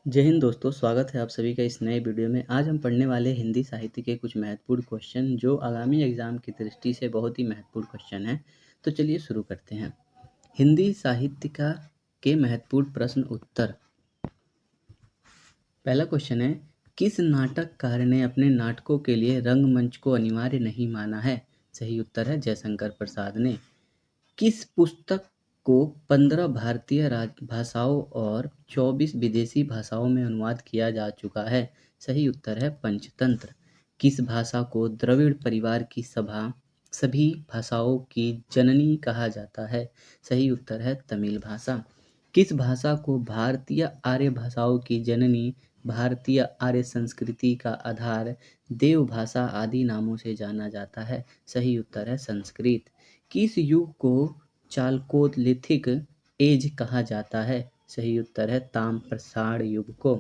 जय हिंद दोस्तों, स्वागत है आप सभी का इस नए वीडियो में। आज हम पढ़ने वाले हिंदी साहित्य के कुछ महत्वपूर्ण क्वेश्चन जो आगामी एग्जाम की दृष्टि से बहुत ही महत्वपूर्ण क्वेश्चन हैं। तो चलिए शुरू करते हैं। हिंदी साहित्य का के महत्वपूर्ण प्रश्न उत्तर। पहला क्वेश्चन है, किस नाटककार ने अपने नाटकों के लिए रंगमंच को अनिवार्य नहीं माना है? सही उत्तर है जयशंकर प्रसाद ने। किस पुस्तक को 15 भारतीय भाषाओं और 24 विदेशी भाषाओं में अनुवाद किया जा चुका है? सही उत्तर है पंचतंत्र। किस भाषा को द्रविड़ परिवार की सभी भाषाओं की जननी कहा जाता है? सही उत्तर है तमिल भाषा। किस भाषा को भारतीय आर्य भाषाओं की जननी, भारतीय आर्य संस्कृति का आधार, देव भाषा आदि नामों से जाना जाता है? सही उत्तर है संस्कृत। किस युग को चालकोलिथिक एज कहा जाता है? सही उत्तर है ताम्रपाषाण युग को।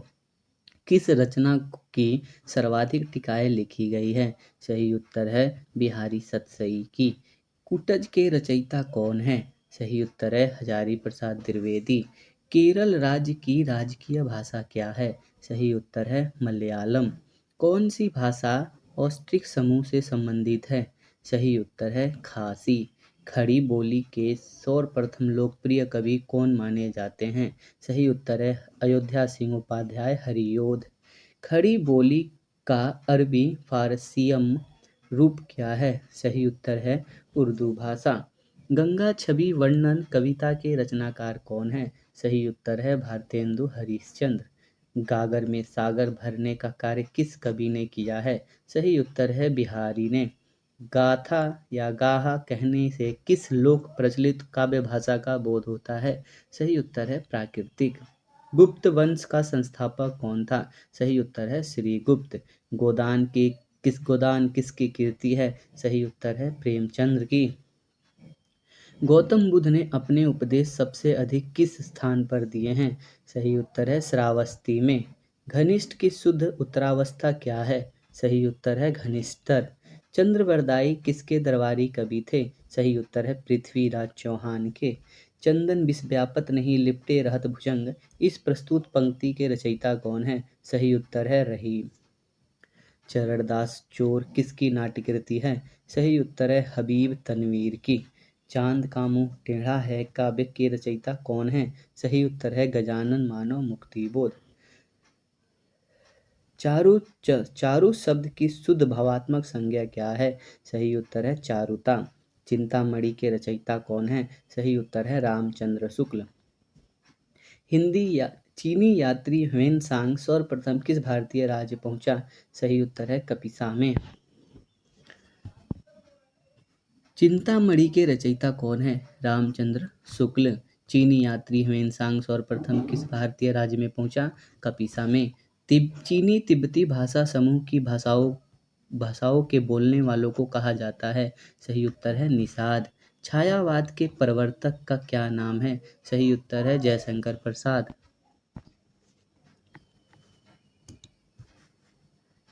किस रचना की सर्वाधिक टीकाएँ लिखी गई है? सही उत्तर है बिहारी सतसई की। कुटज के रचयिता कौन हैं? सही उत्तर है हजारी प्रसाद द्विवेदी। केरल राज्य की राजकीय भाषा क्या है? सही उत्तर है मलयालम। कौन सी भाषा ऑस्ट्रिक समूह से संबंधित है? सही उत्तर है खासी। खड़ी बोली के सर्वप्रथम लोकप्रिय कवि कौन माने जाते हैं? सही उत्तर है अयोध्या सिंह उपाध्याय हरियोध। खड़ी बोली का अरबी फारसियम रूप क्या है? सही उत्तर है उर्दू भाषा। गंगा छवि वर्णन कविता के रचनाकार कौन है? सही उत्तर है भारतेंदु हरिश्चंद्र। गागर में सागर भरने का कार्य किस कवि ने किया है? सही उत्तर है बिहारी ने। गाथा या गाहा कहने से किस लोक प्रचलित काव्य भाषा का बोध होता है? सही उत्तर है प्राकृतिक। गुप्त वंश का संस्थापक कौन था? सही उत्तर है श्रीगुप्त। गोदान किसकी कीर्ति है? सही उत्तर है प्रेमचंद्र की। गौतम बुद्ध ने अपने उपदेश सबसे अधिक किस स्थान पर दिए हैं? सही उत्तर है श्रावस्ती में। घनिष्ठ की शुद्ध उत्तरावस्था क्या है? सही उत्तर है घनिष्ठतर। चंद्रवरदाई किसके दरबारी कवि थे? सही उत्तर है पृथ्वीराज चौहान के। चंदन विष व्यापत नहीं लिपटे रहत भुजंग, इस प्रस्तुत पंक्ति के रचयिता कौन है? सही उत्तर है रहीम। चरणदास चोर किसकी नाट्यकृति है? सही उत्तर है हबीब तनवीर की। चांद का मुंह टेढ़ा है काव्य के रचयिता कौन है? सही उत्तर है गजानन मानव मुक्तिबोध। चारु शब्द की शुद्ध भावात्मक संज्ञा क्या है? सही उत्तर है चारुता। चिंतामणि के रचयिता कौन है? सही उत्तर है रामचंद्र शुक्ल। चीनी यात्री ह्वेनसांग सर्वप्रथम किस भारतीय राज्य पहुंचा? सही उत्तर है कपिसा में। चिंतामणि के रचयिता कौन है? रामचंद्र शुक्ल। चीनी यात्री ह्वेनसांग सर्वप्रथम किस भारतीय राज्य में पहुंचा? कपिसा में। चीनी तिब्बती भाषा समूह की भाषाओं के बोलने वालों को कहा जाता है? सही उत्तर है निषाद। छायावाद के प्रवर्तक का क्या नाम है? सही उत्तर है जयशंकर प्रसाद।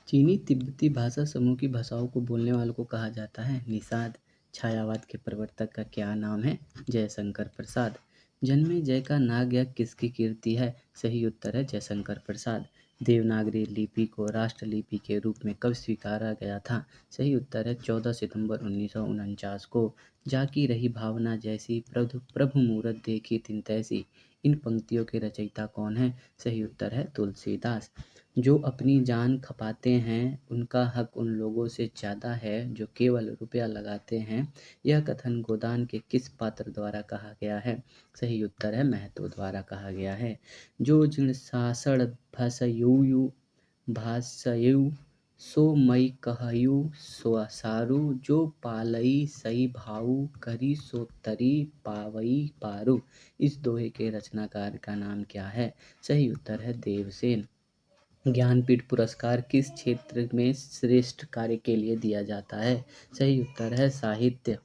चीनी तिब्बती भाषा समूह की भाषाओं को बोलने वालों को कहा जाता है निषाद। छायावाद के प्रवर्तक का क्या नाम है? जयशंकर प्रसाद। जन्मेजय का नाग यज्ञ किसकी कीर्ति है? सही उत्तर है जयशंकर प्रसाद। देवनागरी लिपि को राष्ट्रलिपि के रूप में कब स्वीकारा गया था? सही उत्तर है 14 सितंबर 1949 को। जाकी रही भावना जैसी प्रभु मूरत देखी तिन तैसी, इन पंक्तियों के रचयिता कौन है? सही उत्तर है तुलसीदास। जो अपनी जान खपाते हैं उनका हक उन लोगों से ज़्यादा है जो केवल रुपया लगाते हैं, यह कथन गोदान के किस पात्र द्वारा कहा गया है? सही उत्तर है महतो द्वारा कहा गया है। जो जिण सासड़ भासयु सो मई कहयु सारू, जो पालई सई भाऊ करी सो तरी पावई पारू, इस दोहे के रचनाकार का नाम क्या है? सही उत्तर है देवसेन। ज्ञानपीठ पुरस्कार किस क्षेत्र में श्रेष्ठ कार्य के लिए दिया जाता है? सही उत्तर है साहित्य।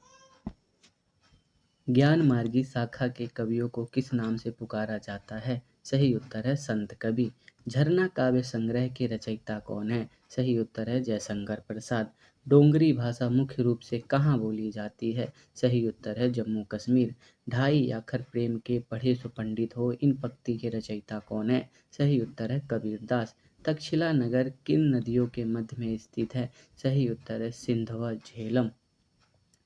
ज्ञान मार्गी शाखा के कवियों को किस नाम से पुकारा जाता है? सही उत्तर है संत कवि। झरना काव्य संग्रह के रचयिता कौन है? सही उत्तर है जयशंकर प्रसाद। डोंगरी भाषा मुख्य रूप से कहाँ बोली जाती है? सही उत्तर है जम्मू कश्मीर। ढाई आखर प्रेम के पढ़े सो पंडित हो, इन पंक्ति के रचयिता कौन है? सही उत्तर है कबीरदास। तक्षशिला नगर किन नदियों के मध्य में स्थित है? सही उत्तर है सिंध व झेलम।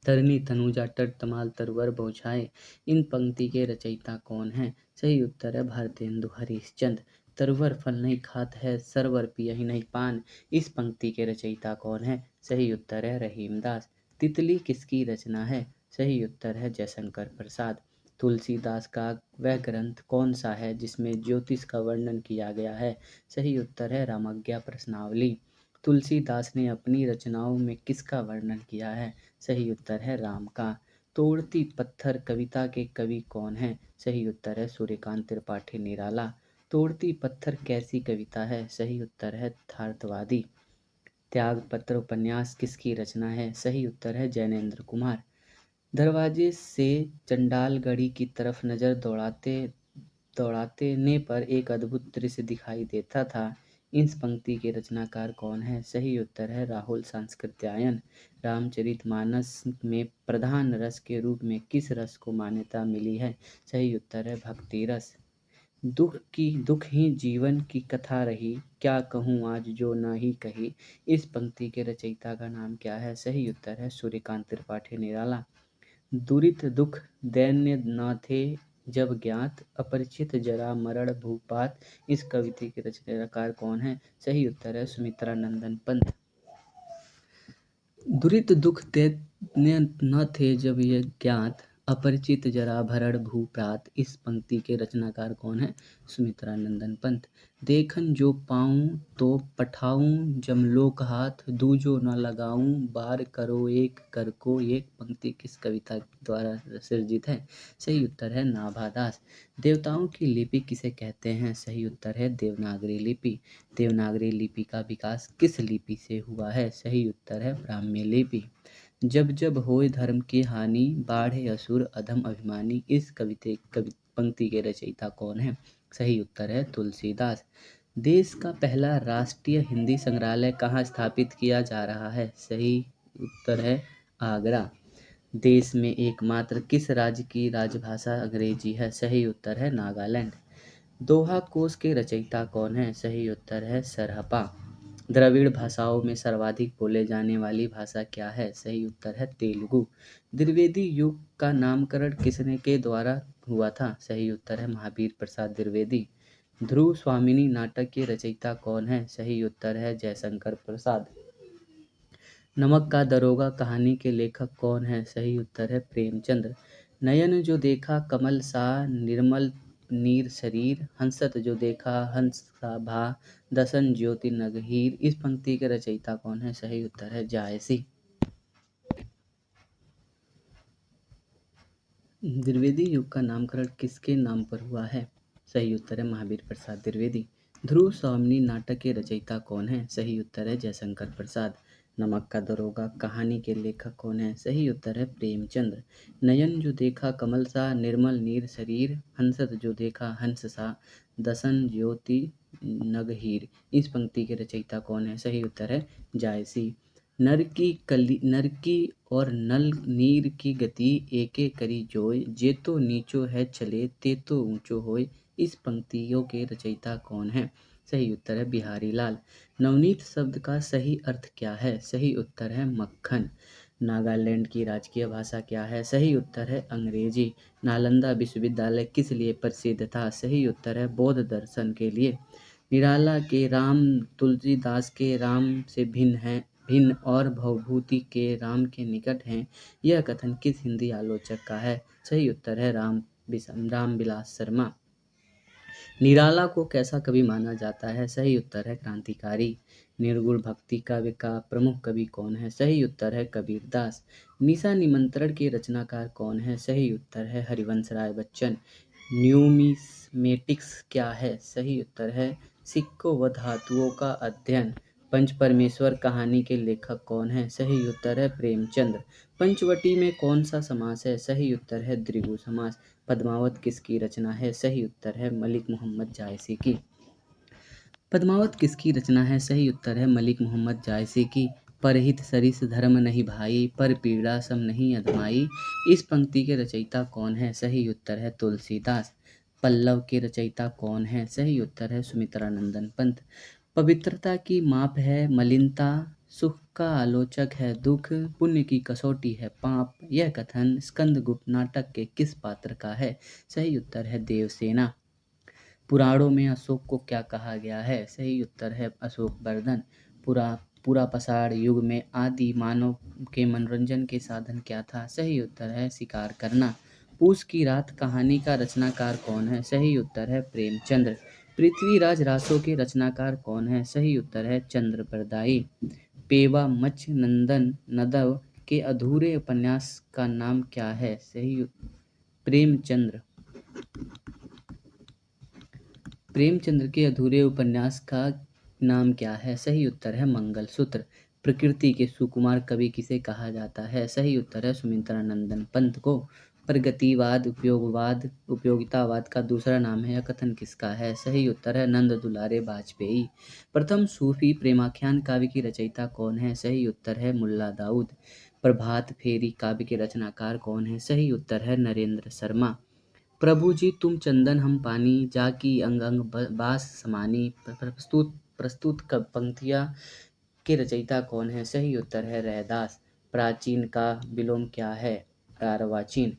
तरनी तनुजा तट तमाल तरवर बौछाए, इन पंक्ति के रचयिता कौन हैं? सही उत्तर है भारतेंदु हरिश्चंद्र। तरवर फल नहीं खात है, सरवर पियहि नहीं पान, इस पंक्ति के रचयिता कौन है? सही उत्तर है रहीमदास। तितली किसकी रचना है? सही उत्तर है जयशंकर प्रसाद। तुलसीदास का वह ग्रंथ कौन सा है जिसमें ज्योतिष का वर्णन किया गया है? सही उत्तर है रामज्ञा प्रश्नावली। तुलसीदास ने अपनी रचनाओं में किसका वर्णन किया है? सही उत्तर है राम का। तोड़ती पत्थर कविता के कवि कौन हैं? सही उत्तर है सूर्यकांत त्रिपाठी निराला। तोड़ती पत्थर कैसी कविता है? सही उत्तर है यथार्थवादी। त्यागपत्र उपन्यास किसकी रचना है? सही उत्तर है जैनेन्द्र कुमार। दरवाजे से चंडालगढ़ी की तरफ नजर दौड़ाते दौड़ाते ने पर एक अद्भुत दृश्य दिखाई देता था, इस पंक्ति के रचनाकार कौन है? सही उत्तर है राहुल सांकृत्यायन। रामचरितमानस में प्रधान रस के रूप में किस रस को मान्यता मिली है? सही उत्तर है भक्ति रस। दुख ही जीवन की कथा रही, क्या कहूँ आज जो न ही कही, इस पंक्ति के रचयिता का नाम क्या है? सही उत्तर है सूर्यकांत त्रिपाठी निराला। दुरित दुख दैन्य न थे जब ज्ञात, अपरिचित जरा मरण भूपात, इस कविता के रचनाकार कौन है? सही उत्तर है सुमित्रा नंदन पंत। दुरित दुख दैन्य न थे जब ये ज्ञात, अपरिचित जरा भरण भूप्रात, इस पंक्ति के रचनाकार कौन है? सुमित्रा नंदन पंत। देखन जो पाऊँ तो पठाऊँ जमलोक हाथ, दूजो न लगाऊँ बार करो एक कर को, ये पंक्ति किस कविता द्वारा सृजित है? सही उत्तर है नाभादास। देवताओं की लिपि किसे कहते हैं? सही उत्तर है देवनागरी लिपि। देवनागरी लिपि का विकास किस लिपि से हुआ है? सही उत्तर है ब्राह्मी लिपि। जब जब होए धर्म की हानि, बाढ़े असुर अधम अभिमानी, इस पंक्ति के रचयिता कौन है? सही उत्तर है तुलसीदास। देश का पहला राष्ट्रीय हिंदी संग्रहालय कहाँ स्थापित किया जा रहा है? सही उत्तर है आगरा। देश में एकमात्र किस राज्य की राजभाषा अंग्रेजी है? सही उत्तर है नागालैंड। दोहा कोश के रचयिता कौन है? सही उत्तर है सरहपा। द्रविड़ भाषाओं में सर्वाधिक बोले जाने वाली भाषा क्या है? सही उत्तर है तेलुगु। द्विवेदी युग का नामकरण किसने के द्वारा हुआ था? सही उत्तर है महावीर प्रसाद द्विवेदी। ध्रुव स्वामिनी नाटक के रचयिता कौन है? सही उत्तर है जयशंकर प्रसाद। नमक का दरोगा कहानी के लेखक कौन है? सही उत्तर है प्रेमचंद्र। नयन जो देखा कमल सा निर्मल नीर शरीर, हंसत जो देखा हंस सा भा, दसन ज्योति नगहीर, इस पंक्ति के रचयिता कौन है? सही उत्तर है जायसी। द्विवेदी युग का नामकरण किसके नाम पर हुआ है? सही उत्तर है महावीर प्रसाद द्विवेदी। ध्रुव स्वामिनी नाटक के रचयिता कौन है? सही उत्तर है जयशंकर प्रसाद। नमक का दरोगा कहानी के लेखक कौन है? सही उत्तर है प्रेमचंद्र। नयन जो देखा कमल सा निर्मल नीर शरीर, हंसत जो देखा हंस सा, दसन ज्योति नगहीर, इस पंक्ति के रचयिता कौन है? सही उत्तर है जायसी। नर की और नल नीर की गति एके करी जोय, जेतो नीचो है चले तेतो ऊंचो होय, इस पंक्तियों के रचयिता कौन है? सही उत्तर है बिहारी लाल। नवनीत शब्द का सही अर्थ क्या है? सही उत्तर है मक्खन। नागालैंड की राजकीय भाषा क्या है? सही उत्तर है अंग्रेजी। नालंदा विश्वविद्यालय किस लिए प्रसिद्ध था? सही उत्तर है बौद्ध दर्शन के लिए। निराला के राम तुलसीदास के राम से भिन्न और भवभूति के राम के निकट हैं, यह कथन किस हिंदी आलोचक का है? सही उत्तर है रामविलास शर्मा। निराला को कैसा कवि माना जाता है? सही उत्तर है क्रांतिकारी। निर्गुण भक्ति काव्य का प्रमुख कवि कौन है? सही उत्तर है कबीरदास। निशा निमंत्रण के रचनाकार कौन है? सही उत्तर है हरिवंश राय बच्चन। न्यूमिस्मेटिक्स क्या है? सही उत्तर है सिक्कों व धातुओं का अध्ययन। पंच परमेश्वर कहानी के लेखक कौन है? सही उत्तर है प्रेमचंद्र। पंचवटी में कौन सा समास है? सही उत्तर है द्विगु समास। पद्मावत किसकी रचना है? सही उत्तर है मलिक मोहम्मद जायसी की। पद्मावत किसकी रचना है? सही उत्तर है मलिक मोहम्मद जायसी की। परहित सरिस धर्म नहीं भाई, पर पीड़ा सम नहीं अधमाई। इस पंक्ति के रचयिता कौन है? सही उत्तर है तुलसीदास। पल्लव के रचयिता कौन है? सही उत्तर है सुमित्रानंदन पंत। पवित्रता की माप है मलिनता, सुख का आलोचक है दुख, पुण्य की कसौटी है पाप। यह कथन स्कंदगुप्त नाटक के किस पात्र का है? सही उत्तर है देवसेना। पुराणों में अशोक को क्या कहा गया है? सही उत्तर है अशोक वर्धन। पुरा पूरा पसाड़ युग में आदि मानव के मनोरंजन के साधन क्या था? सही उत्तर है शिकार करना। पूस की रात कहानी का रचनाकार कौन है? सही उत्तर है प्रेमचंद्र। पृथ्वीराज रासो के रचनाकार कौन है? सही उत्तर है चंद्रप्रदायी। पेवा मच्छ नंदन नदव के अधूरे उपन्यास का नाम क्या है? प्रेमचंद्र। प्रेमचंद्र के अधूरे उपन्यास का नाम क्या है? सही उत्तर है मंगलसूत्र। प्रकृति के सुकुमार कवि किसे कहा जाता है? सही उत्तर है सुमित्रानंदन पंत को। प्रगतिवाद उपयोगितावाद का दूसरा नाम है, यह कथन किसका है? सही उत्तर है नंद दुलारे वाजपेयी। प्रथम सूफी प्रेमाख्यान काव्य की रचयिता कौन है? सही उत्तर है मुल्ला दाऊद। प्रभात फेरी काव्य के रचनाकार कौन है? सही उत्तर है नरेंद्र शर्मा। प्रभु जी तुम चंदन हम पानी, जाकी अंग अंग बास समानी। प्रस्तुत प्रस्तुत पंक्तियाँ के रचयिता कौन है? सही उत्तर है रैदास। प्राचीन का विलोम क्या है? अर्वाचीन।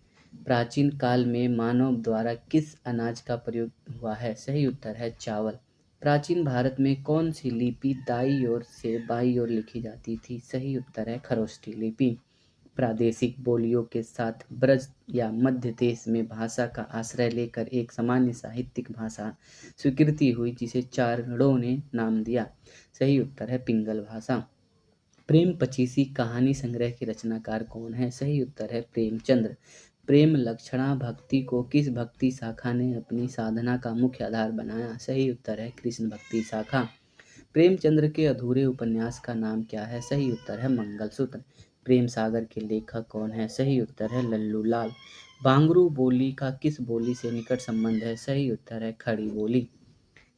प्राचीन काल में मानव द्वारा किस अनाज का प्रयोग हुआ है? सही उत्तर है चावल। प्राचीन भारत में कौन सी लिपि दाई ओर से बाई ओर लिखी जाती थी? सही उत्तर है खरोष्ठी लिपि। प्रादेशिक बोलियों के साथ ब्रज या मध्य देश में भाषा का आश्रय लेकर एक सामान्य साहित्यिक भाषा स्वीकृति हुई जिसे चारणों ने नाम दिया। सही उत्तर है पिंगल भाषा। प्रेम पचीसी कहानी संग्रह के रचनाकार कौन है? सही उत्तर है प्रेमचंद्र। प्रेम लक्षणा भक्ति को किस भक्ति शाखा ने अपनी साधना का मुख्य आधार बनाया? सही उत्तर है कृष्ण भक्ति शाखा। प्रेमचंद्र के अधूरे उपन्यास का नाम क्या है? सही उत्तर है मंगलसूत्र। प्रेम सागर के लेखक कौन है? सही उत्तर है लल्लू लाल। बांगरू बोली का किस बोली से निकट संबंध है? सही उत्तर है खड़ी बोली।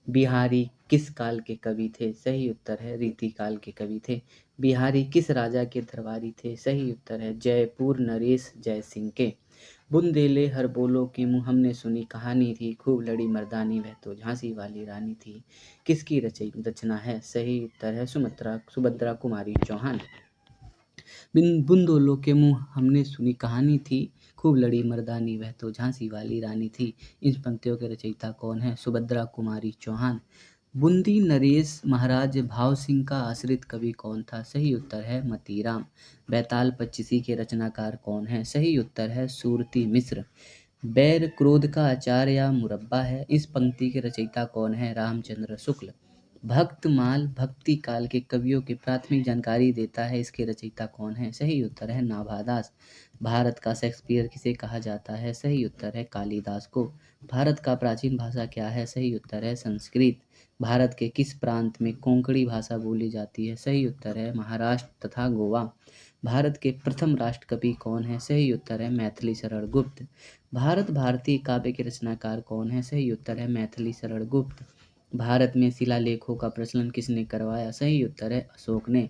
बिहारी किस काल के कवि थे? सही उत्तर है रीति काल के कवि थे। बिहारी किस राजा के दरबारी थे? सही उत्तर है जयपुर नरेश जय सिंह के। बुंदेले हर बोलो के मुँह हमने सुनी कहानी थी, खूब लड़ी मर्दानी वह तो झांसी वाली रानी थी। किसकी रचना है? सही उत्तर है सुभद्रा कुमारी चौहान। बुंदोलों के मुँह हमने सुनी कहानी थी, खूब लड़ी मर्दानी वह तो झांसी वाली रानी थी। इन पंक्तियों के रचयिता कौन है? सुभद्रा कुमारी चौहान। बूंदी नरेश महाराज भाव सिंह का आश्रित कवि कौन था? सही उत्तर है मतीराम। बैताल पच्चीसी के रचनाकार कौन है? सही उत्तर है सूरती मिश्र। बैर क्रोध का अचार या मुरब्बा है, इस पंक्ति के रचयिता कौन है? रामचंद्र शुक्ल। भक्तमाल भक्ति काल के कवियों की प्राथमिक जानकारी देता है, इसके रचयिता कौन है? सही उत्तर है नाभादास। भारत का शेक्सपियर किसे कहा जाता है? सही उत्तर है कालिदास को। भारत का प्राचीन भाषा क्या है? सही उत्तर है संस्कृत। भारत के किस प्रांत में कोंकणी भाषा बोली जाती है? सही उत्तर है महाराष्ट्र तथा गोवा। भारत के प्रथम राष्ट्रकवि कौन है? सही उत्तर है मैथिली शरण गुप्त। भारत भारतीय काव्य के रचनाकार कौन है? सही उत्तर है मैथिली शरण गुप्त। भारत में शिलालेखों का प्रचलन किसने करवाया? सही उत्तर है अशोक ने।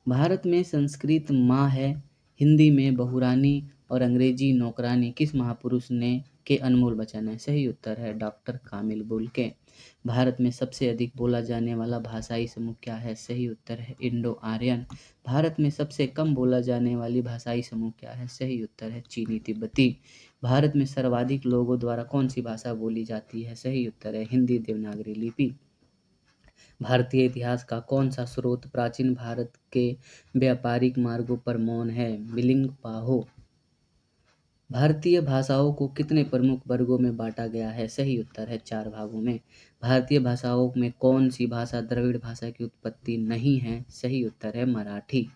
भारत में संस्कृत माँ है, हिंदी में बहुरानी और अंग्रेजी नौकरानी किस महापुरुष ने के अनमोल वचन है? सही उत्तर है डॉक्टर कामिल बुल्के। भारत में सबसे अधिक बोला जाने वाला भाषाई समूह क्या है? सही उत्तर है इंडो आर्यन। भारत में सबसे कम बोला जाने वाली भाषाई समूह क्या है? सही उत्तर है चीनी तिब्बती। भारत में सर्वाधिक लोगों द्वारा कौन सी भाषा बोली जाती है? सही उत्तर है हिंदी देवनागरी लिपि। भारतीय इतिहास का कौन सा स्रोत प्राचीन भारत के व्यापारिक मार्गों पर मौन है? मिलिंग-पाहो। भारतीय भाषाओं को कितने प्रमुख वर्गों में बांटा गया है? सही उत्तर है 4 भागों में। भारतीय भाषाओं में कौन सी भाषा द्रविड़ भाषा की उत्पत्ति नहीं है? सही उत्तर है मराठी।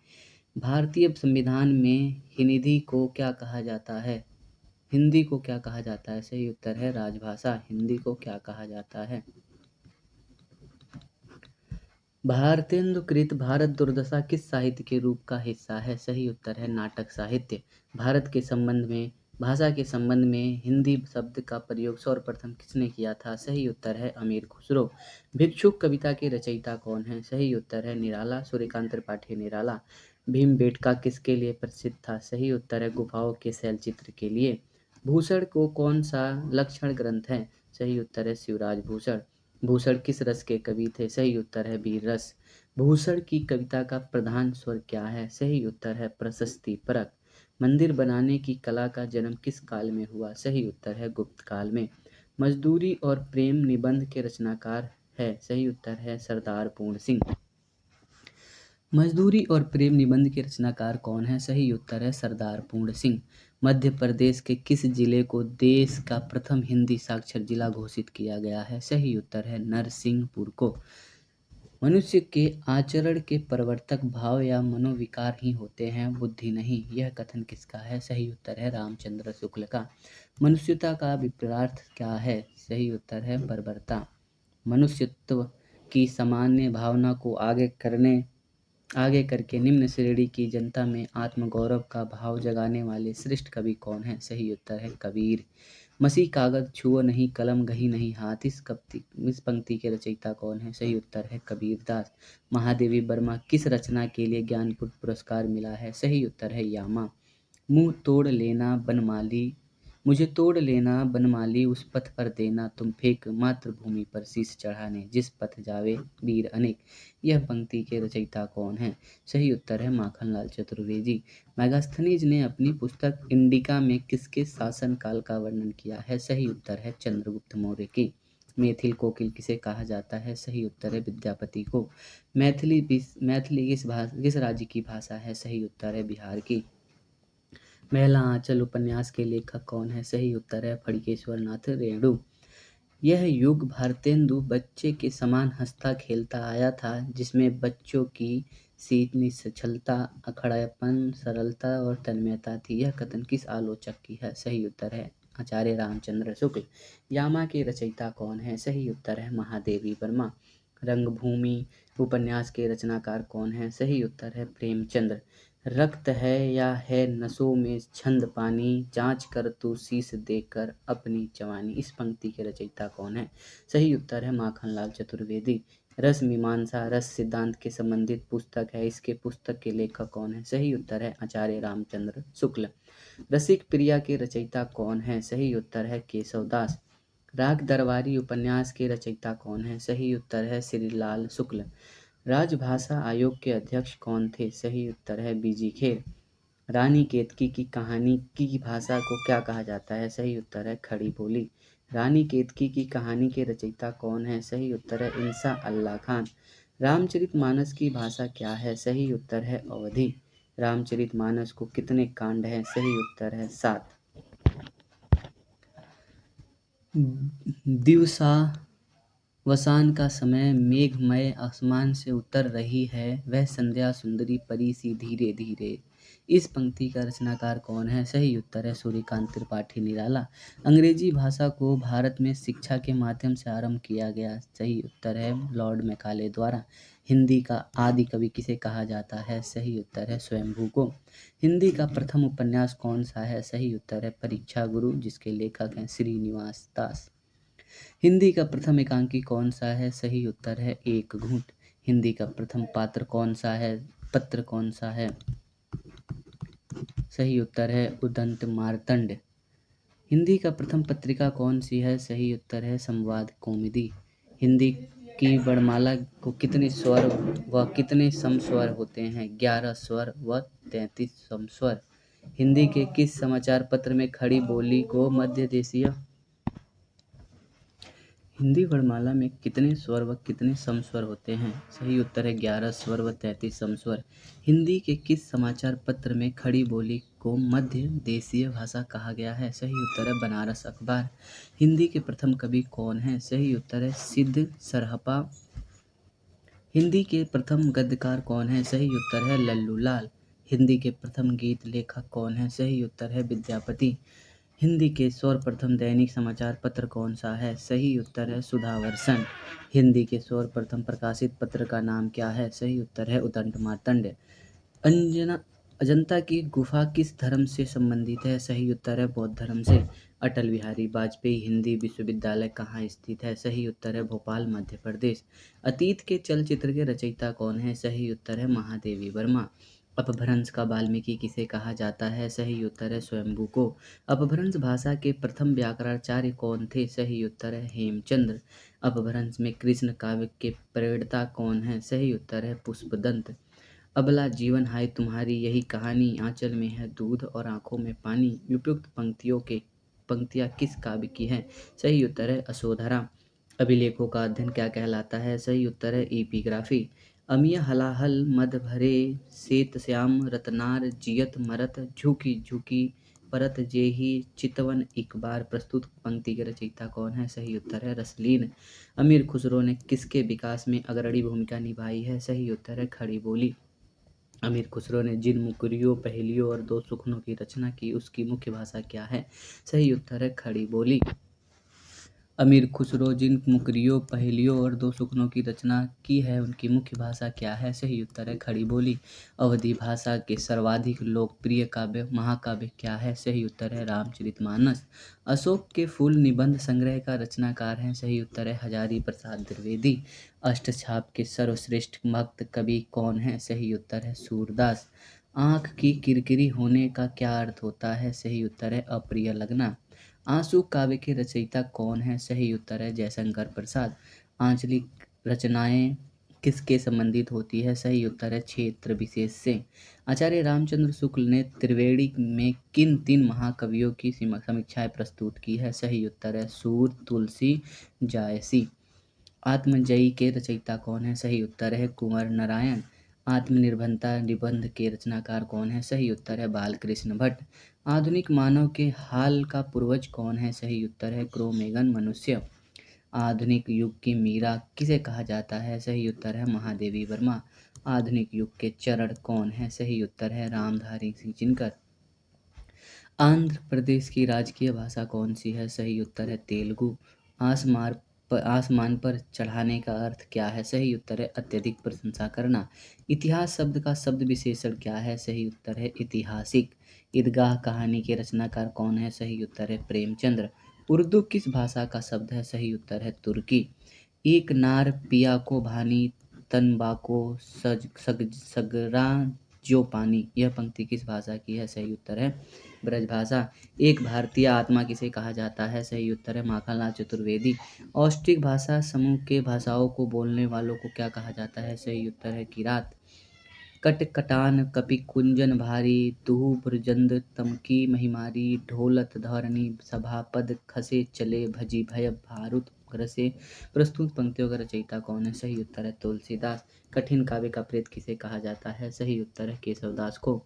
भारतीय संविधान में हिंदी को क्या कहा जाता है? हिंदी को क्या कहा जाता है? सही उत्तर है राजभाषा। हिंदी को क्या कहा जाता है? भारतेंदुकृत भारत दुर्दशा किस साहित्य के रूप का हिस्सा है? सही उत्तर है नाटक साहित्य। भारत के संबंध में भाषा के संबंध में हिंदी शब्द का प्रयोग सर्वप्रथम किसने किया था? सही उत्तर है अमीर खुसरो। भिक्षुक कविता के रचयिता कौन है? सही उत्तर है निराला, सूर्यकांत त्रिपाठी निराला। भीमबेटका किसके लिए प्रसिद्ध था? सही उत्तर है गुफाओं के शैलचित्र के लिए। भूषण को कौन सा लक्षण ग्रंथ है? सही उत्तर है शिवराज भूषण। भूषण किस रस के कवि थे? सही उत्तर है वीर रस। भूषण की कविता का प्रधान स्वर क्या है? सही उत्तर है प्रशस्ति परक। मंदिर बनाने की कला का जन्म किस काल में हुआ? सही उत्तर है गुप्त काल में। मजदूरी और प्रेम निबंध के रचनाकार है? सही उत्तर है सरदार पूर्ण सिंह। मजदूरी और प्रेम निबंध के रचनाकार कौन है? सही उत्तर है सरदार पूर्ण सिंह। मध्य प्रदेश के किस जिले को देश का प्रथम हिंदी साक्षर जिला घोषित किया गया है? सही उत्तर है नरसिंहपुर को। मनुष्य के आचरण के प्रवर्तक भाव या मनोविकार ही होते हैं, बुद्धि नहीं। यह कथन किसका है? सही उत्तर है रामचंद्र शुक्ल का। मनुष्यता का विपरीत क्या है? सही उत्तर है बर्बरता। मनुष्यत्व की सामान्य भावना को आगे करके निम्न श्रेणी की जनता में आत्मगौरव का भाव जगाने वाले श्रेष्ठ कवि कौन है? सही उत्तर है कबीर। मसी कागज छुओ नहीं, कलम घही नहीं हाथ, इस पंक्ति के रचयिता कौन है? सही उत्तर है कबीरदास। महादेवी वर्मा किस रचना के लिए ज्ञानपीठ पुरस्कार मिला है? सही उत्तर है यामा। मुझे तोड़ लेना बनमाली, उस पथ पर देना तुम फेंक, मातृभूमि पर शीश चढ़ाने, जिस पथ जावे वीर अनेक। यह पंक्ति के रचयिता कौन है? सही उत्तर है माखनलाल चतुर्वेदी। मेगास्थनीज ने अपनी पुस्तक इंडिका में किसके शासनकाल का वर्णन किया है? सही उत्तर है चंद्रगुप्त मौर्य की। मैथिल कोकिल किसे कहा जाता है? सही उत्तर है विद्यापति को। मैथिली किस राज्य की भाषा है? सही उत्तर है बिहार की। महिला आंचल उपन्यास के लेखक कौन है? सही उत्तर है फड़केश्वर नाथ रेणु। यह युग भारतेंदु बच्चे के समान हंसता खेलता आया था, जिसमें बच्चों की सीत निश्चलता, अखड़ापन, सरलता और तन्मयता थी। यह कथन किस आलोचक की है? सही उत्तर है आचार्य रामचंद्र शुक्ल। यामा के रचयिता कौन है? सही उत्तर है महादेवी वर्मा। रंगभूमि उपन्यास के रचनाकार कौन है? सही उत्तर है प्रेमचंद्र। रक्त है या है नसों में छंद पानी, जांच कर तू शीश देकर अपनी जवानी। इस पंक्ति के रचयिता कौन है? सही उत्तर है माखनलाल चतुर्वेदी। रस मीमांसा रस सिद्धांत के संबंधित पुस्तक है, इसके पुस्तक के लेखक कौन है? सही उत्तर है आचार्य रामचंद्र शुक्ल। रसिक प्रिया के रचयिता कौन है? सही उत्तर है केशवदास। राग दरबारी उपन्यास के रचयिता कौन है? सही उत्तर है श्रीलाल शुक्ल। राजभाषा आयोग के अध्यक्ष कौन थे? सही उत्तर है बीजी खेर। रानी केतकी की कहानी की भाषा को क्या कहा जाता है? सही उत्तर है खड़ी बोली। रानी केतकी की कहानी के रचयिता कौन है? सही उत्तर है इंसा अल्लाह खान। रामचरितमानस की भाषा क्या है? सही उत्तर है अवधी। रामचरितमानस को कितने कांड हैं? सही उत्तर है 7। दिवसावसान का समय, मेघमय आसमान से उतर रही है वह संध्या सुंदरी परी सी धीरे धीरे। इस पंक्ति का रचनाकार कौन है? सही उत्तर है सूर्यकांत त्रिपाठी निराला। अंग्रेजी भाषा को भारत में शिक्षा के माध्यम से आरंभ किया गया। सही उत्तर है लॉर्ड मैकाले द्वारा। हिंदी का आदि कवि किसे कहा जाता है? सही उत्तर है स्वयंभू को। हिंदी का प्रथम उपन्यास कौन सा है? सही उत्तर है परीक्षा गुरु, जिसके लेखक हैं श्रीनिवास दास। हिंदी का प्रथम एकांकी कौन सा है? सही उत्तर है एक घूंट। हिंदी का प्रथम पत्र कौन सा है? सही उत्तर है उदंत मार्तंड। हिंदी का प्रथम पत्रिका कौन सी है? सही उत्तर है संवाद कौमुदी। हिंदी की वर्णमाला को कितने स्वर व कितने समस्वर होते हैं? 11 स्वर व 33 समस्वर। हिंदी के किस समाचार पत्र में खड़ी बोली को मध्य देशीय? हिंदी वर्णमाला में कितने स्वर व कितने समस्वर होते हैं? सही उत्तर है 11 स्वर व 33 समस्वर। हिंदी के किस समाचार पत्र में खड़ी बोली को मध्य देशीय भाषा कहा गया है? सही उत्तर है बनारस अखबार। हिंदी के प्रथम कवि कौन हैं? सही उत्तर है सिद्ध सरहपा। हिंदी के प्रथम गद्यकार कौन है? सही उत्तर है लल्लू लाल। हिंदी के प्रथम गीत लेखक कौन है? सही उत्तर है विद्यापति। हिंदी के सर्वप्रथम दैनिक समाचार पत्र कौन सा है? सही उत्तर है सुधावर्षन। हिंदी के सर्वप्रथम प्रकाशित पत्र का नाम क्या है? सही उत्तर है उदंत मार्तंड। अजंता की गुफा किस धर्म से संबंधित है? सही उत्तर है बौद्ध धर्म से। अटल बिहारी वाजपेयी हिंदी विश्वविद्यालय कहाँ स्थित है? सही उत्तर है भोपाल मध्य प्रदेश। अतीत के चलचित्र के रचयिता कौन है? सही उत्तर है महादेवी वर्मा। अपभ्रंश का वाल्मीकि किसे कहा जाता है? सही उत्तर है स्वयंभू को। अपभ्रंश भाषा के प्रथम व्याकरणाचार्य कौन थे? सही उत्तर है हेमचंद्र। अपभ्रंश में कृष्ण काव्य के प्रणेता कौन है? सही उत्तर है पुष्पदंत। अबला जीवन हाय तुम्हारी यही कहानी, आंचल में है दूध और आंखों में पानी, उपयुक्त पंक्तियाँ किस काव्य की हैं? सही उत्तर है अशोधरा। अभिलेखों का अध्ययन क्या कहलाता है? सही उत्तर है एपिग्राफी। अमिय हलाहल मद भरे श्वेत श्याम रतनार जियत मरत झुकी झुकी परत जेही चितवन एक बार। प्रस्तुत पंक्ति के रचयिता कौन है? सही उत्तर है रसलीन। अमीर खुसरो ने किसके विकास में अग्रणी भूमिका निभाई है? सही उत्तर है खड़ी बोली। अमीर खुसरो ने जिन मुकरियों पहेलियों और दो सुखनों की रचना की उसकी मुख्य भाषा क्या है? सही उत्तर है खड़ी बोली। अमीर खुसरो जिन मुकरियों पहेलियों और दो सुखनों की रचना की है उनकी मुख्य भाषा क्या है? सही उत्तर है खड़ी बोली। अवधी भाषा के सर्वाधिक लोकप्रिय काव्य महाकाव्य क्या है? सही उत्तर है रामचरितमानस। अशोक के फूल निबंध संग्रह का रचनाकार है? सही उत्तर है हजारी प्रसाद द्विवेदी। अष्टछाप के सर्वश्रेष्ठ भक्त कवि कौन है? सही उत्तर है सूरदास। आँख की किरकिरी होने का क्या अर्थ होता है? सही उत्तर है अप्रिय लगना। आंसू काव्य के रचयिता कौन है? सही उत्तर है जयशंकर प्रसाद। आंचलिक रचनाएं किसके संबंधित होती है? सही उत्तर है क्षेत्र विशेष से। आचार्य रामचंद्र शुक्ल ने त्रिवेणी में किन 3 महाकवियों की समीक्षाएं प्रस्तुत की है? सही उत्तर है सूर, तुलसी, जायसी। आत्मजयी के रचयिता कौन है? सही उत्तर है कुंवर नारायण। आत्मनिर्भरता निबंध के रचनाकार कौन है? सही उत्तर है बालकृष्ण भट्ट। आधुनिक मानव के हाल का पूर्वज कौन है? सही उत्तर है क्रोमेगन मनुष्य। आधुनिक युग की मीरा किसे कहा जाता है? सही उत्तर है महादेवी वर्मा। आधुनिक युग के चरण कौन है? सही उत्तर है रामधारी सिंह दिनकर। आंध्र प्रदेश की राजकीय भाषा कौन सी है? सही उत्तर है तेलुगु। आसमान पर चढ़ाने का अर्थ क्या है? सही उत्तर है अत्यधिक प्रशंसा करना। इतिहास शब्द का शब्द विशेषण क्या है? सही उत्तर है ऐतिहासिक। ईदगाह कहानी के रचनाकार कौन है? सही उत्तर है प्रेमचंद्र। उर्दू किस भाषा का शब्द है? सही उत्तर है तुर्की। एक नार पिया को भानी तनबाको सगरा जो पानी, यह पंक्ति किस भाषा की है? सही उत्तर है ब्रजभाषा। एक भारतीय आत्मा किसे कहा जाता है? सही उत्तर है माखनलाल चतुर्वेदी। ऑस्ट्रिक भाषा समूह के भाषाओं को बोलने वालों को क्या कहा जाता है? सही उत्तर है किरात। कटकटान कपि कुंजन भारी तुहु भुजंद तमकी महिमारी ढोलत धरणी सभापद खसे चले भजी भय भारुत ग्रसे। प्रस्तुत पंक्तियों का रचयिता कौन है? सही उत्तर है तुलसीदास। कठिन काव्य का प्रेत किसे कहा जाता है? सही उत्तर है केशवदास को।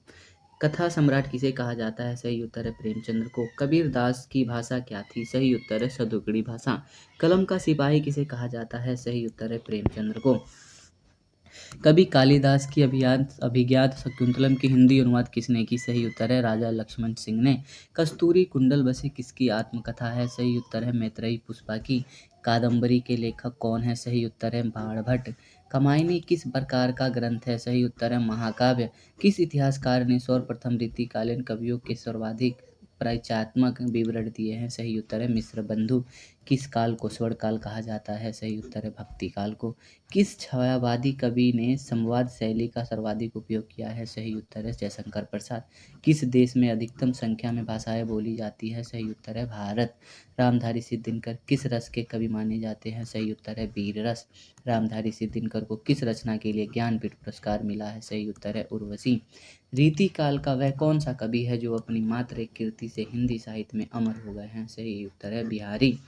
कथा सम्राट किसे कहा जाता है? सही उत्तर है प्रेमचंद्र को। कबीर दास की भाषा क्या थी? सही उत्तर है सदुकड़ी भाषा। कलम का सिपाही किसे कहा जाता है? सही उत्तर है प्रेमचंद्र को। कवि कालिदास की अभिज्ञात शकुंतलम की हिंदी अनुवाद किसने की? सही उत्तर है राजा लक्ष्मण सिंह ने। कस्तूरी कुंडल बसे किसकी आत्मकथा है? सही उत्तर है मैत्रेयी पुष्पा की। कादम्बरी के लेखक कौन है? सही उत्तर है बाणभट्ट। कामायनी किस प्रकार का ग्रंथ है? सही उत्तर है महाकाव्य। किस इतिहासकार ने सर्वप्रथम रीतिकालीन कवियों के सर्वाधिक परिचयात्मक विवरण दिए हैं? सही उत्तर है मिश्र बंधु। किस काल को स्वर्ण काल कहा जाता है? सही उत्तर है भक्ति काल को। किस छायावादी कवि ने संवाद शैली का सर्वाधिक उपयोग किया है? सही उत्तर है जयशंकर प्रसाद। किस देश में अधिकतम संख्या में भाषाएं बोली जाती है? सही उत्तर है भारत। रामधारी सिंह दिनकर किस रस के कवि माने जाते हैं? सही उत्तर है वीर रस। रामधारी सिंह दिनकर को किस रचना के लिए ज्ञानपीठ पुरस्कार मिला है? सही उत्तर है उर्वशी। रीति काल का वह कौन सा कवि है जो अपनी मात्र एक कृति से हिंदी साहित्य में अमर हो गए हैं? सही उत्तर है बिहारी।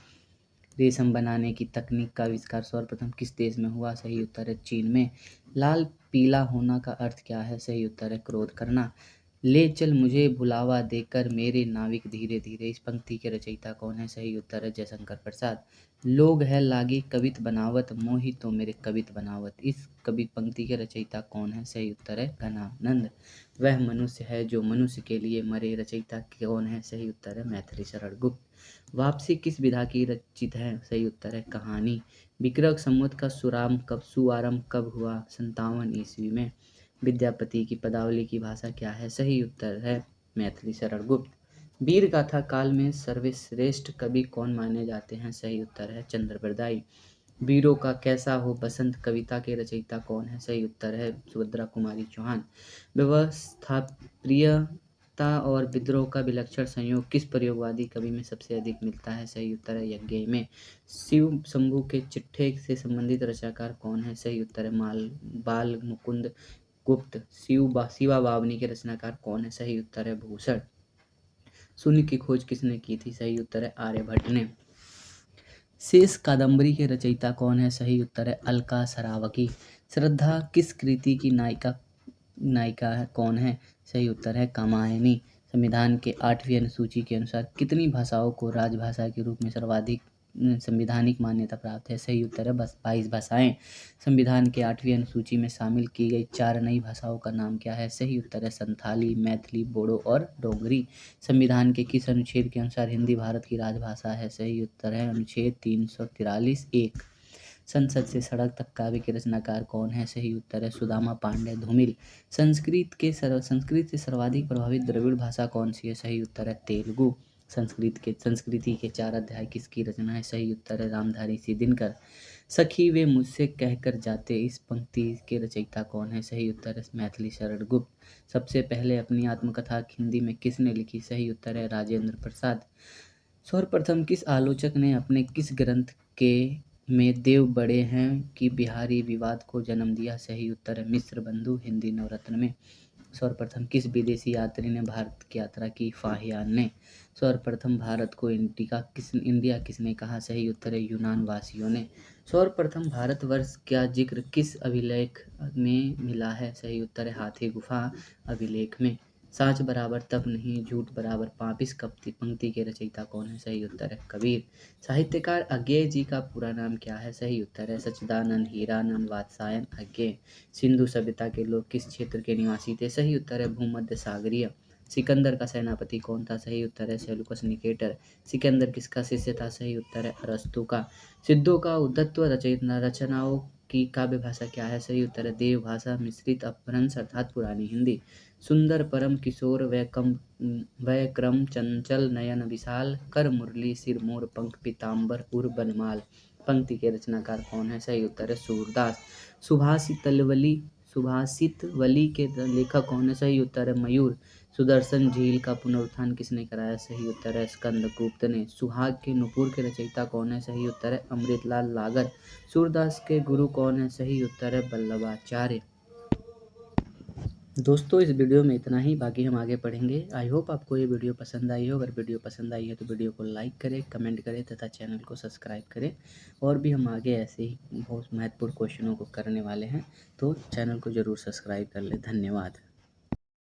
रेशम बनाने की तकनीक का आविष्कार सर्वप्रथम किस देश में हुआ? सही उत्तर है चीन में। लाल पीला होना का अर्थ क्या है? सही उत्तर है क्रोध करना। ले चल मुझे बुलावा देकर मेरे नाविक धीरे धीरे, इस पंक्ति के रचयिता कौन है? सही उत्तर है जयशंकर प्रसाद। लोग है लागी कवित बनावत मोहि तो मेरे कवित बनावत, इस कवि पंक्ति के रचयिता कौन है? सही उत्तर है घनानंद। वह मनुष्य है जो मनुष्य के लिए मरे, रचयिता कौन है? सही उत्तर है मैथिली शरण गुप्त। वापसी किस विधा की रचित है? सही उत्तर है कहानी। विक्रम संवत का शुभारंभ कब हुआ? 57 ईस्वी में। विद्यापति की पदावली की भाषा क्या है? सही उत्तर है मैथिली सरल गुप्त। वीर गाथा काल में सर्वश्रेष्ठ कवि कौन माने जाते हैं? सही उत्तर है चंद्रप्रदायी। वीरों का कैसा हो बसंत कविता के रचयिता कौन है? सही उत्तर है सुभद्रा कुमारी चौहान। व्यवस्थाप्रियता और विद्रोह का विलक्षण संयोग किस प्रयोगवादी कवि में सबसे अधिक मिलता है? सही उत्तर है यज्ञेय में। शिव शंभू के चिट्ठे से संबंधित रचनाकार कौन है? सही उत्तर है बाल मुकुंद गुप्त। शिवा बावनी के रचनाकार कौन है? सही उत्तर है भूषण। शून्य की खोज किसने की थी? सही उत्तर है आर्यभट्ट ने। शेष कादंबरी के रचयिता कौन है? सही उत्तर है अलका सरावगी। श्रद्धा किस कृति की नायिका कौन है? सही उत्तर है कामायनी। संविधान के 8वीं अनुसूची के अनुसार कितनी भाषाओं को राजभाषा के रूप में सर्वाधिक संवैधानिक मान्यता प्राप्त है? सही उत्तर है बस 22 भाषाएं। संविधान के 8वीं अनुसूची में शामिल की गई 4 नई भाषाओं का नाम क्या है? सही उत्तर है संथाली, मैथिली, बोडो और डोगरी। संविधान के किस अनुच्छेद के अनुसार हिंदी भारत की राजभाषा है? सही उत्तर है अनुच्छेद 343(1). संसद से सड़क तक काव्य के रचनाकार कौन है? सही उत्तर है सुदामा पांडे धूमिल। संस्कृत से सर्वाधिक प्रभावित द्रविड़ भाषा कौन सी है? सही उत्तर है तेलुगु। संस्कृति के 4 अध्याय किसकी रचना है? सही उत्तर है रामधारी सिंह दिनकर। सखी वे मुझसे कहकर जाते इस पंक्ति के रचयिता कौन है? सही उत्तर है मैथिली शरण गुप्त। सबसे पहले अपनी आत्मकथा हिंदी में किसने लिखी? सही उत्तर है राजेंद्र प्रसाद। सर्वप्रथम किस आलोचक ने अपने किस ग्रंथ के में देव बड़े हैं कि बिहारी विवाद को जन्म दिया? सही उत्तर है मिश्र बंधु हिंदी नवरत्न में। सर्वप्रथम किस विदेशी यात्री ने भारत की यात्रा की? फाहियान ने। सर्वप्रथम भारत को इंडिया किसने कहा? सही उत्तर है यूनान वासियों ने। सर्वप्रथम भारतवर्ष का जिक्र किस अभिलेख में मिला है? सही उत्तर है हाथी गुफा अभिलेख में। साच बराबर तप नहीं, झूठ बराबर पाप, इस पंक्ति के रचयिता कौन है? सही उत्तर है कबीर। साहित्यकार अज्ञेय जी का पूरा नाम क्या है? सही उत्तर है सच्चिदानंद हीरानंद वात्स्यायन अज्ञेय। सिंधु सभ्यता के लोग किस क्षेत्र के निवासी थे? सही उत्तर है भूमध्य सागरीय। सिकंदर का सेनापति कौन था? सही उत्तर है सेल्यूकस निकेटर। सिकंदर किसका शिष्य था? सही उत्तर है अरस्तु का। सिद्धों का उद्धत्व रचनाओं की काव्य भाषा क्या है? सही उत्तर है देव भाषा मिश्रित अपभ्रंश अर्थात पुरानी हिंदी। सुंदर परम किशोर वय क्रम चंचल नयन विशाल कर मुरली सिर मोर पंख पीताम्बर उर बनमाल। पंक्ति के रचनाकार कौन है? सही उत्तर है सूरदास। सुभाषितवली के लेखक कौन है? सही उत्तर है मयूर। सुदर्शन झील का पुनरुत्थान किसने कराया? सही उत्तर है स्कंदगुप्त ने। सुहाग के नुपुर के रचयिता कौन है? सही उत्तर है अमृतलाल लागर। सूरदास के गुरु कौन है? सही उत्तर है वल्लभाचार्य। दोस्तों इस वीडियो में इतना ही, बाकी हम आगे पढ़ेंगे। आई होप आपको ये वीडियो पसंद आई हो। अगर वीडियो पसंद आई है तो वीडियो को लाइक करें, कमेंट करें तथा चैनल को सब्सक्राइब करें। और भी हम आगे ऐसे ही बहुत महत्वपूर्ण क्वेश्चनों को करने वाले हैं, तो चैनल को ज़रूर सब्सक्राइब कर लें। धन्यवाद।